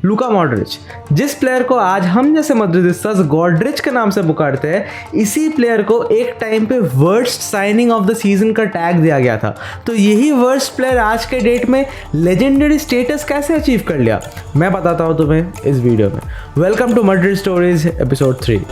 Luka Modric, जिस player को आज हम जैसे मद्रिदिस्तास गॉड्रिच के नाम से पुकारते हैं, इसी प्लेयर को एक टाइम पे worst signing of the season का टैग दिया गया था। तो यही वर्स्ट प्लेयर आज के डेट में लेजेंडरी स्टेटस कैसे अचीव कर लिया, मैं बताता हूँ तुम्हें इस वीडियो में। Welcome to Madrid stories episode 3।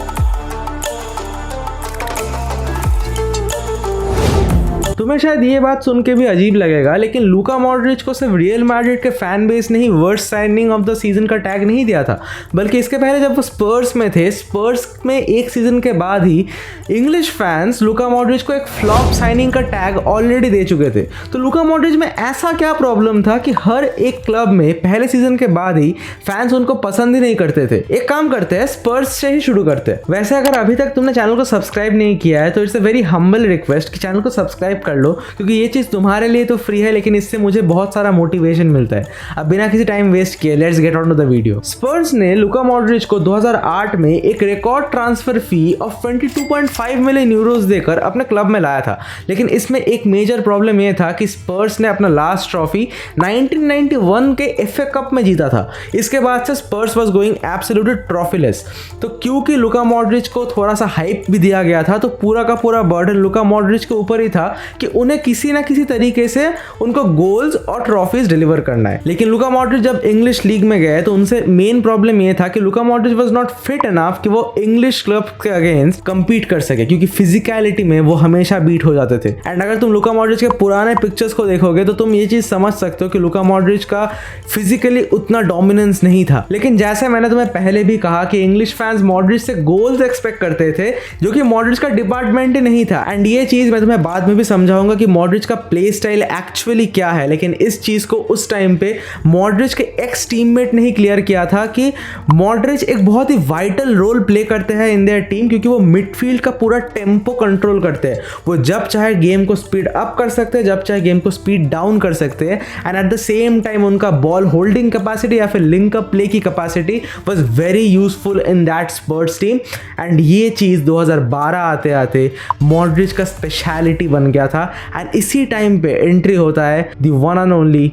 तुम्हें शायद ये बात सुन के भी अजीब लगेगा, लेकिन लूका मॉड्रिच को सिर्फ रियल मैड्रिड के फैन बेस ने ही worst signing of the season का टैग नहीं दिया था, बल्कि इसके पहले जब वो स्पर्स में थे, स्पर्स में एक सीजन के बाद ही इंग्लिश फैंस लूका मॉड्रिच को एक फ्लॉप साइनिंग का टैग ऑलरेडी दे चुके थे। तो लूका मॉड्रिच में ऐसा क्या प्रॉब्लम था कि हर एक क्लब में पहले सीजन के बाद ही फैंस उनको पसंद ही नहीं करते थे। एक काम करते हैं, स्पर्स से ही शुरू करते हैं। वैसे अगर अभी तक तुमने चैनल को सब्सक्राइब नहीं किया है तो it's a very humble request कि चैनल को सब्सक्राइब कर लो, क्योंकि ये चीज़ तुम्हारे लिए तो फ्री है, लेकिन इससे मुझे बहुत सारा मोटिवेशन मिलता है। अब बिना किसी टाइम वेस्ट किए let's get on to the video. Spurs ने लूका मॉड्रिच को 2008 में एक record transfer fee of 22.5 million euros देकर अपने क्लब में लाया था, लेकिन इसमें एक मेजर प्रॉब्लम यह था कि स्पर्स ने अपना लास्ट ट्रॉफी 1991 के एफए कप में जीता था। इसके बाद से स्पर्स वाज गोइंग एब्सोल्युटली ट्रॉफीलेस। तो क्योंकि लूका मॉड्रिच को थोड़ा सा हाइप भी दिया गया था, तो पूरा का पूरा बर्डन लूका मॉड्रिच के ऊपर ही था कि उन्हें किसी ना किसी तरीके से उनको गोल्स और ट्रॉफीज डिलीवर करना है। लेकिन लूका मॉड्रिच जब इंग्लिश लीग में गए तो उनसे मेन प्रॉब्लम ये था कि Luka Modric was not fit enough कि वो इंग्लिश क्लब के अगेंस्ट compete कर सके, क्योंकि फिजिकलिटी में वो हमेशा बीट हो जाते थे। एंड अगर तुम लूका मॉड्रिच के पुराने पिक्चर्स को देखोगे तो तुम ये चीज समझ सकते हो कि लूका मॉड्रिच का फिजिकली उतना डोमिनेंस नहीं था। लेकिन जैसे मैंने तुम्हें पहले भी कहा कि इंग्लिश फैंस मॉड्रिच से गोल्स एक्सपेक्ट करते थे, जो कि मॉड्रिच का डिपार्टमेंट ही नहीं था। एंड ये चीज मैं तुम्हें बाद में भी समझाऊंगा कि मॉड्रिच का प्ले स्टाइल एक्चुअली क्या है। लेकिन इस चीज को उस टाइम पे मॉड्रिच के एक्स टीममेट ने ही क्लियर किया था कि मॉड्रिच एक बहुत ही वाइटल रोल प्ले करते हैं इन देयर टीम, क्योंकि वो मिडफील्ड का पूरा टेम्पो कंट्रोल करते हैं। वो जब चाहे गेम को स्पीड अप कर सकते हैं, जब चाहे गेम को स्पीड डाउन कर सकते हैं। And at the same time उनका बॉल होल्डिंग कैपेसिटी या फिर लिंक अप प्ले की capacity was very useful in that Spurs team. And ये चीज 2012 आते आते मॉड्रिच का स्पेशलिटी बन गया था। एंड इसी टाइम पे एंट्री होता है the one and only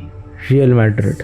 real Madrid.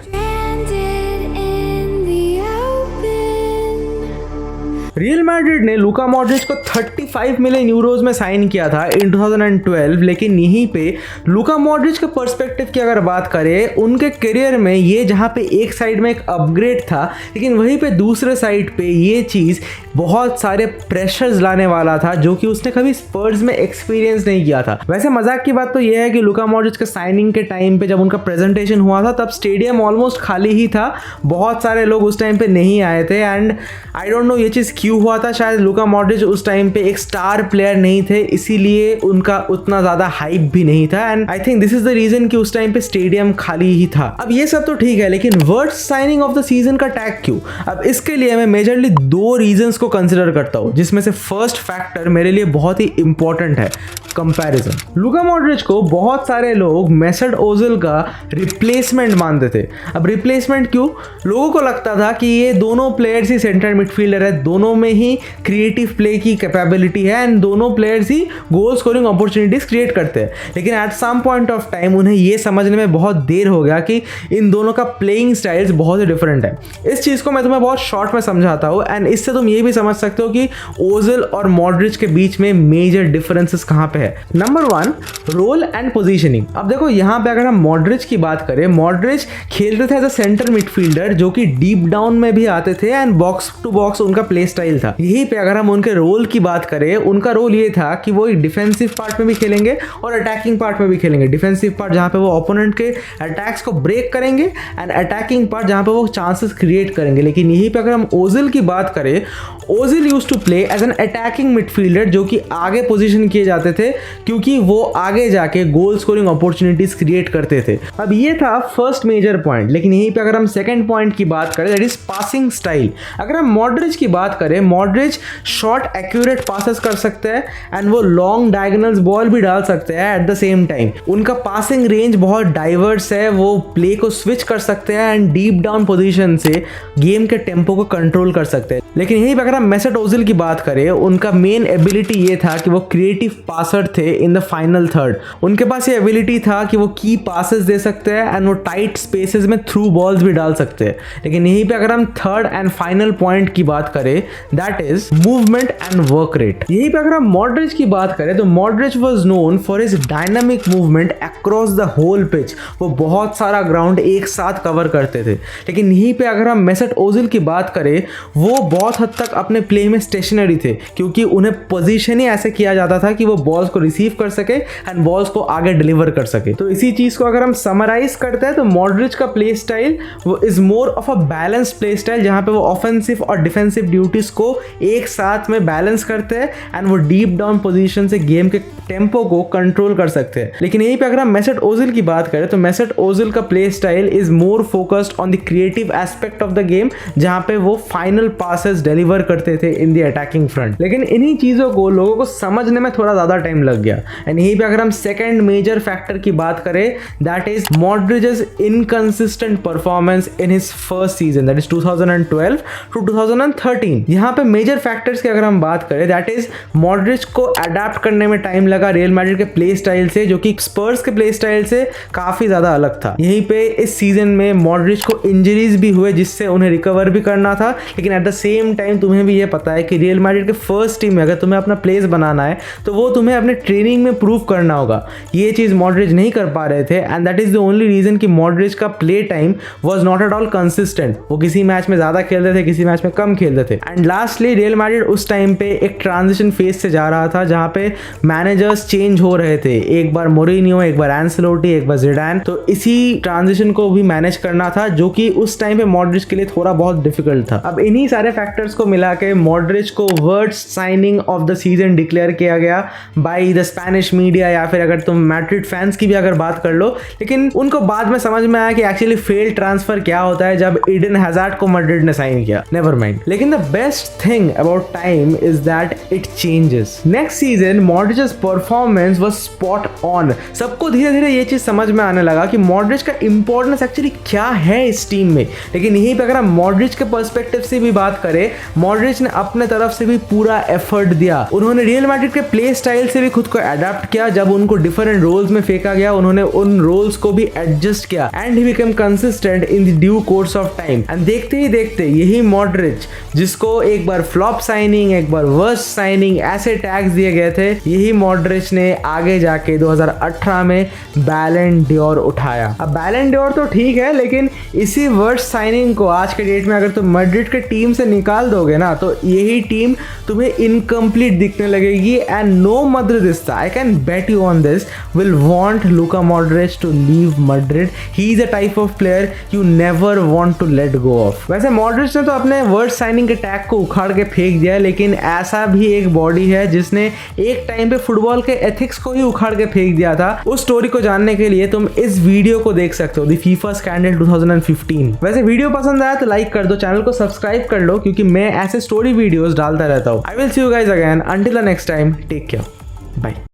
Real Madrid ने लूका मॉड्रिच को 35 मिलियन यूरोज में साइन किया था इन 2012। लेकिन यहीं पे लूका मॉड्रिच के पर्सपेक्टिव की अगर बात करें, उनके करियर में ये जहाँ पे एक साइड में एक अपग्रेड था, लेकिन वहीं पे दूसरे साइड पे ये चीज़ बहुत सारे प्रेशर्स लाने वाला था, जो कि उसने कभी स्पर्स में एक्सपीरियंस नहीं किया था। वैसे मजाक की बात तो ये है कि लूका मॉड्रिच के साइनिंग के टाइम पे जब उनका प्रेजेंटेशन हुआ था, तब स्टेडियम ऑलमोस्ट खाली ही था, बहुत सारे लोग उस टाइम पे नहीं आए थे। एंड आई डोंट नो ये चीज़ क्यों हुआ था। शायद लूका मॉड्रिच उस टाइम पे एक स्टार प्लेयर नहीं थे, इसीलिए उनका उतना ज्यादा हाइप भी नहीं था। And I think this is the reason कि उस टाइम पे स्टेडियम खाली ही था। अब ये सब तो ठीक है, लेकिन worst signing of the season का टैग क्यों? अब इसके लिए मैं मेजरली 2 रीजंस को कंसिडर करता हूं, जिसमें से फर्स्ट फैक्टर मेरे लिए बहुत ही इंपॉर्टेंट है, कंपैरिजन। लूका मॉड्रिच को बहुत सारे लोग मेसेट ओजिल का रिप्लेसमेंट मानते थे। अब रिप्लेसमेंट क्यों? लोगों को लगता था कि ये दोनों प्लेयर्स ही सेंट्रल मिडफील्डर है, दोनों में ही क्रिएटिव प्ले की कैपेबिलिटी है एंड दोनों प्लेयर्स ही गोल स्कोरिंग अपॉर्चुनिटीज क्रिएट करते हैं। लेकिन at some point of time उन्हें ये समझने में बहुत देर हो गया कि इन दोनों का प्लेइंग स्टाइल्स बहुत ही डिफरेंट है। इस चीज़ को मैं तुम्हें बहुत शॉर्ट में समझाता हूँ, एंड इससे तुम ये भी समझ सकते हो कि ओजिल और मॉड्रिच के बीच में मेजर डिफरेंसेस कहाँ पे है। Number 1, role and positioning. अब देखो यहाँ पे अगर हम मॉड्रिच की बात करें, मॉड्रिच खेलते थे एज अ सेंटर मिडफील्डर, जो कि डीप डाउन में भी आते थे एंड बॉक्स टू बॉक्स उनका प्ले स्टाइल था। यहीं पे अगर हम उनके रोल की बात करें, उनका रोल ये था कि वो डिफेंसिव पार्ट में भी खेलेंगे और अटैकिंग पार्ट में भी खेलेंगे। डिफेंसिव पार्ट जहाँ पे वो ओपोनेंट के अटैक्स को ब्रेक करेंगे, एंड अटैकिंग पार्ट जहाँ पे वो चांसेस क्रिएट करेंगे। लेकिन यहीं पे अगर हम ओजिल की बात करें, Ozil used to play as an attacking midfielder, जो कि आगे पोजीशन किए जाते थे क्योंकि वो आगे जाके गोल स्कोरिंग अपॉर्चुनिटीज क्रिएट करते थे। अब ये था फर्स्ट मेजर पॉइंट। लेकिन यहीं पे अगर हम सेकंड पॉइंट की बात करें, दैट इज पासिंग स्टाइल। अगर हम मॉड्रिच की बात करें करें, मॉड्रिच शॉर्ट एक्यूरेट पासेस कर सकते हैं एंड वो लॉन्ग डायगोनल्स बॉल भी डाल सकते हैं एट द सेम टाइम। उनका पासिंग रेंज बहुत डाइवर्स है, वो प्ले को स्विच कर सकते हैं एंड डीप डाउन पोजीशन से गेम के टेम्पो को कंट्रोल कर सकते हैं। लेकिन यहीं पे अगर हम मेसेट ओजिल की बात करें, उनका मेन एबिलिटी ये था कि वो क्रिएटिव पासर थे इन द फाइनल थर्ड। उनके पास ये एबिलिटी था कि वो की पासेस दे सकते हैं एंड वो टाइट स्पेसेस में थ्रू बॉल्स भी डाल सकते हैं। लेकिन यहीं पे अगर हम थर्ड एंड फाइनल पॉइंट की बात करें, that is movement and work rate. यहीं पे अगर हम मॉड्रिच की बात करें तो Modric was known for his dynamic movement across the whole pitch. वो बहुत सारा ग्राउंड एक साथ कवर करते थे। लेकिन यहीं पे अगर हम मेसेट ओजिल की बात करें, वो बहुत हद तक अपने प्ले में स्टेशनरी थे, क्योंकि उन्हें पोजीशन ही ऐसे किया जाता था कि वो बॉल्स को रिसीव कर सके एंड बॉल्स को आगे डिलीवर कर सके। तो इसी चीज को अगर हम समराइज करते हैं तो मॉड्रिच का प्ले स्टाइल वो is more of a balance play style, जहां पे वो ऑफेंसिव और डिफेंसिव ड्यूटीज को एक साथ में बैलेंस करते हैं एंड वो डीप डाउन पोजीशन से गेम के टेम्पो को कंट्रोल कर सकते हैं। लेकिन यहीं पे अगर हम मेसेट ओजिल की बात करें तो मेसेट ओजिल का play style is more focused on the creative aspect of the game, जहां पे वो फाइनल पासेस डिलीवर करते थे इन द अटैकिंग फ्रंट। लेकिन इन्हीं चीजों को लोगों को समझने में थोड़ा ज्यादा टाइम लग गया। एंड यहीं पे अगर हम सेकंड मेजर फैक्टर की बात करें, that is Modric's inconsistent performance in his first season, that is 2012 to 2013। यहाँ पे मेजर फैक्टर्स की अगर हम बात करें, दैट इज मॉड्रिच को अडेप्ट करने में टाइम लगा रियल मैड्रिड के प्ले स्टाइल से, जो कि स्पर्स के प्ले स्टाइल से काफी ज्यादा अलग था। यहीं पे इस सीजन में मॉड्रिच को इंजरीज भी हुए, जिससे उन्हें रिकवर भी करना था। लेकिन एट द सेम टाइम तुम्हें भी ये पता है कि रियल मैड्रिड के फर्स्ट टीम में अगर तुम्हें अपना प्लेस बनाना है तो वो तुम्हें अपने ट्रेनिंग में प्रूव करना होगा। ये चीज मॉड्रिच नहीं कर पा रहे थे and that is the only reason कि मॉड्रिच का play time was not at all consistent. वो किसी मैच में ज्यादा खेलते थे, किसी मैच में कम खेलते थे। एंड लास्टली रियल मैड्रिड उस टाइम पे एक ट्रांजिशन फेज से जा रहा था, जहां पे मैनेजर्स चेंज हो रहे थे, एक बार मोरिनियो, एक बार एंसेलोटी, एक बार जिडान। तो इसी ट्रांजिशन को भी मैनेज करना था, जो कि उस टाइम पे मॉड्रिच के लिए थोड़ा बहुत डिफिकल्ट था। अब इन्हीं सारे फैक्टर्स को मिला के मॉड्रिच को worst signing of the season declare किया गया बाय द स्पेनिश मीडिया, या फिर अगर तुम मैड्रिड फैंस की भी अगर बात कर लो। लेकिन उनको बाद में समझ में आया कि एक्चुअली फेल्ड ट्रांसफर क्या होता है, जब ईडन हैजार्ड को मैड्रिड ने साइन किया। Never mind. लेकिन the best thing about time is that it changes. Next season Modric's performance was spot on. सबको धीरे धीरे ये चीज समझ में आने लगा कि मॉड्रिच का इंपॉर्टेंस एक्चुअली क्या है इस टीम में। लेकिन यहीं पे अगर हम मॉड्रिच के पर्सपेक्टिव से भी बात करें, मॉड्रिच ने अपने तरफ से भी पूरा एफर्ट दिया। उन्होंने रियल मैड्रिड के प्ले स्टाइल से भी खुद को अडेप्ट किया। जब उनको डिफरेंट रोल्स में फेंका गया, उन्होंने उन रोल्स को भी एडजस्ट किया and he become consistent in the due course of time. And देखते ही देखते यही मॉड्रिच, जिसको एक बार फ्लॉप साइनिंग, एक बार वर्स्ट साइनिंग ऐसे टैग्स दिए गए थे, यही मॉड्रिच ने आगे जाके 2018 में बैलन डोर उठाया। अब बैलन डोर तो ठीक है, लेकिन इसी वर्स्ट साइनिंग को आज के डेट में अगर तुम मैड्रिड के टीम से निकाल दोगे ना, तो यही टीम तुम्हें इनकम्प्लीट दिखने लगेगी। And no Madridista, I can bet you on this, will want Luka Modric to leave Madrid. He is a type of player you never want to let go of. वैसे Modric ने तो अपने worst signing के tag को उखाड़ के फेंक दिया, लेकिन ऐसा भी एक बॉडी है जिसने एक टाइम पे फुटबॉल के एथिक्स को ही उखाड़ के फेंक दिया था। उस स्टोरी को जानने के लिए तुम इस वीडियो को देख सकते हो, द फीफा स्कैंडल 2015। वैसे वीडियो पसंद आया तो लाइक कर दो, चैनल को सब्सक्राइब कर लो, क्योंकि मैं ऐसे स्टोरी वीडियोस डालता रहता हूँ। I will see you guys again, until the next time, take care, bye.